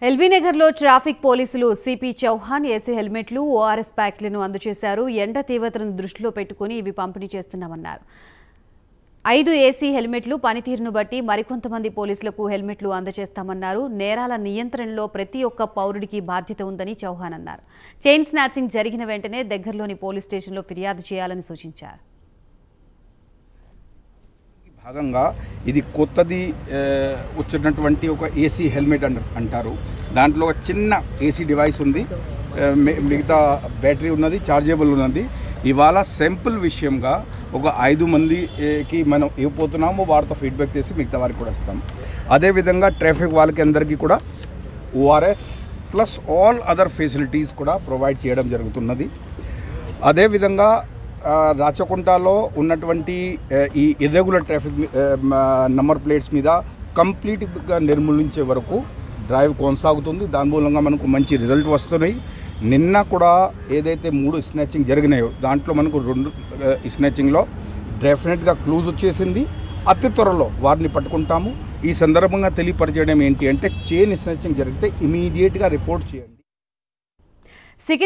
LB నగర్లో traffic పోలీసులు CP Chauhan AC హెల్మెట్లు ORS ప్యాక్లను అందజేశారు. ఎండ తీవ్రతను దృష్టిలో పెట్టుకుని ఇవి పంపిణీ చేస్తున్నామన్నారు. 5 ఏసీ హెల్మెట్లు పనితీరును బట్టి మరికొంతమంది పోలీసులకు హెల్మెట్లు అందజేస్తామన్నారు. నేరాల నియంత్రణలో ప్రతి ఒక్క పౌరుడికి బాధ్యత ఉందని చౌహాన్ అన్నారు. చైన్ స్నాచింగ్ జరిగిన వెంటనే దగ్గరలోని పోలీస్ స్టేషన్లో ఫిర్యాదు చేయాలని సూచించారు. భాగంగా ఇది కొత్తది వచ్చినటువంటి ఒక ఏసీ హెల్మెట్ అంటారు. దాంట్లో ఒక చిన్న ఏసీ డివైస్ ఉంది, మిగతా బ్యాటరీ ఉన్నది, చార్జబుల్ ఉన్నది. ఇవాళ సింపుల్ విషయంగా ఒక 5 మందికి మనం ఇవ్వబోతున్నాము. వారితో ఫీడ్బ్యాక్ చేసి మిగతా వారికి కూడా ఇస్తాం. అదేవిధంగా ట్రాఫిక్ వాళ్ళకి అందరికీ కూడా ORS plus all other facilities కూడా ప్రొవైడ్ చేయడం జరుగుతున్నది. అదేవిధంగా రాచకుంటలో ఉన్నటువంటి ఈ ఇర్రెగ్యులర్ ట్రాఫిక్ నంబర్ ప్లేట్స్ మీద కంప్లీట్గా నిర్మూలించే వరకు డ్రైవ్ కొనసాగుతుంది. దాని మూలంగా మనకు మంచి రిజల్ట్ వస్తున్నాయి. నిన్న కూడా ఏదైతే 3 స్నాచింగ్ జరిగినాయో దాంట్లో మనకు 2 స్నాచింగ్లో డెఫినెట్గా క్లూజ్ వచ్చేసింది. అతి త్వరలో వారిని పట్టుకుంటాము. ఈ సందర్భంగా తెలియపరిచడం ఏంటి అంటే చైన్ స్నాచింగ్ జరిగితే ఇమీడియట్గా రిపోర్ట్ చేయండి.